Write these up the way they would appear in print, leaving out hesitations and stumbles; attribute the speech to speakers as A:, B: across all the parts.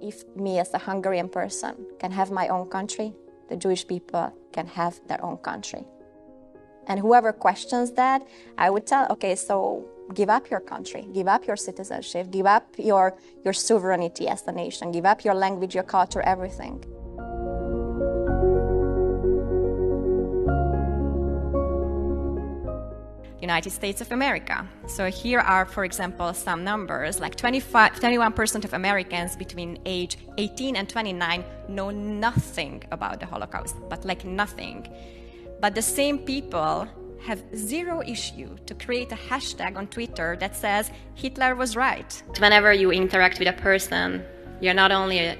A: if me as a Hungarian person can have my own country, the Jewish people can have their own country. And whoever questions that, I would tell, okay, so give up your country, give up your citizenship, give up your sovereignty as a nation, give up your language, your culture, everything. United States of America. So here are, for example, some numbers, like 21% of Americans between age 18 and 29 know nothing about the Holocaust, but like nothing. But the same people have zero issue to create a hashtag on Twitter that says Hitler was right. Whenever you interact with a person, you're not only a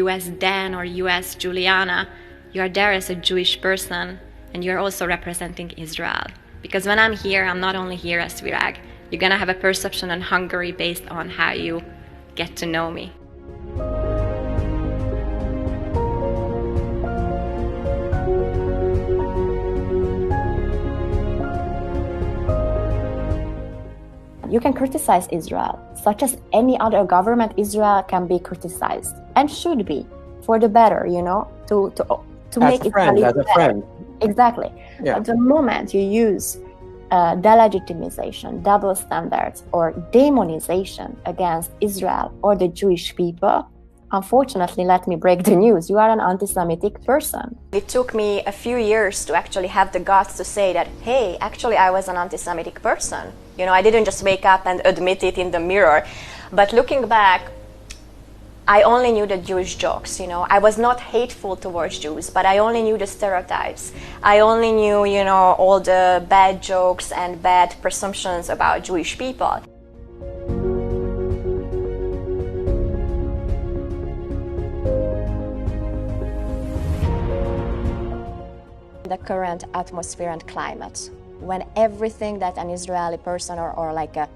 A: US Dan or US Juliana, you are there as a Jewish person, and you're also representing Israel. Because when I'm here, I'm not only here as Virág. You're gonna have a perception on Hungary based on how you get to know me. You can criticize Israel, such as any other government. Israel can be criticized and should be for the better, you know, to make it
B: as a friend.
A: Exactly.
B: Yeah.
A: But the moment you use delegitimization, double standards, or demonization against Israel or the Jewish people, unfortunately, let me break the news, you are an anti-Semitic person. It took me a few years to actually have the guts to say that, hey, actually I was an anti-Semitic person. You know, I didn't just wake up and admit it in the mirror. But looking back, I only knew the Jewish jokes, you know. I was not hateful towards Jews, but I only knew the stereotypes. I only knew, you know, all the bad jokes and bad presumptions about Jewish people. The current atmosphere and climate, when everything that an Israeli person or like a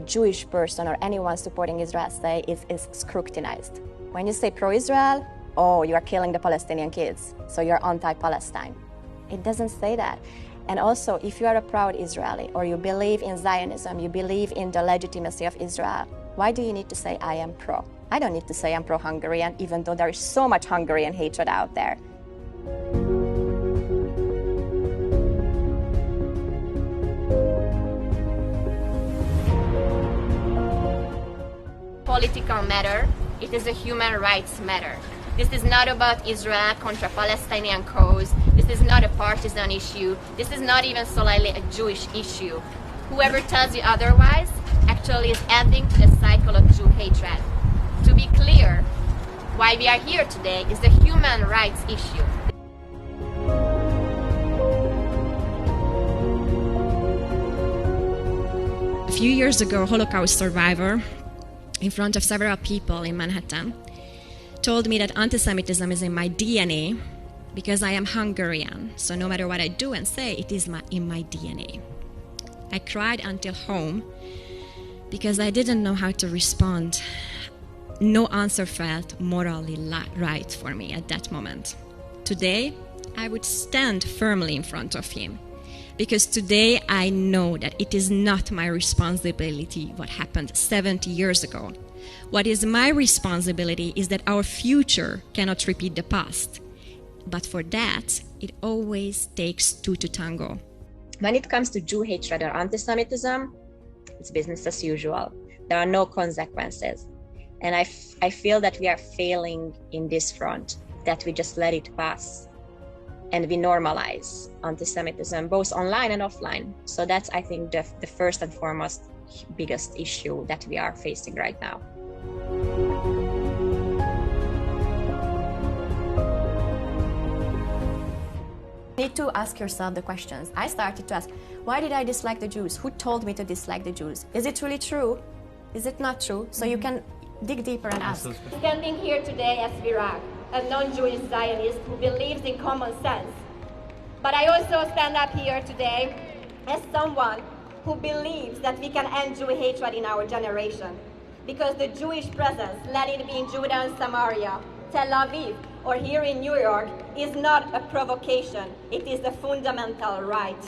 A: Jewish person or anyone supporting Israel say is scrutinized. When you say pro-Israel, oh, you are killing the Palestinian kids, so you're anti-Palestine. It doesn't say that. And also, if you are a proud Israeli or you believe in Zionism, you believe in the legitimacy of Israel, why do you need to say I am pro? I don't need to say I'm pro-Hungarian, even though there is so much Hungarian hatred out there.
C: Political matter, it is a human rights matter. This is not about Israel contra Palestinian cause. This is not a partisan issue. This is not even solely a Jewish issue. Whoever tells you otherwise actually is adding to the cycle of Jew hatred. To be clear, why we are here today is a human rights issue.
D: A few years ago, a Holocaust survivor, in front of several people in Manhattan, told me that anti-Semitism is in my DNA because I am Hungarian. So no matter what I do and say, it is in my DNA. I cried until home because I didn't know how to respond. No answer felt morally right for me at that moment. Today, I would stand firmly in front of him, because today I know that it is not my responsibility what happened 70 years ago. What is my responsibility is that our future cannot repeat the past. But for that, it always takes two to tango.
A: When it comes to Jew hatred or anti-Semitism, it's business as usual. There are no consequences. And I feel that we are failing in this front, that we just let it pass. And we normalize anti-Semitism, both online and offline. So that's, I think, the first and foremost biggest issue that we are facing right now. You need to ask yourself the questions. I started to ask, why did I dislike the Jews? Who told me to dislike the Jews? Is it really true? Is it not true? So you can dig deeper and ask.
C: Standing here today as Virág, a non-Jewish Zionist who believes in common sense. But I also stand up here today as someone who believes that we can end Jew hatred in our generation. Because the Jewish presence, let it be in Judah and Samaria, Tel Aviv, or here in New York, is not a provocation. It is a fundamental right.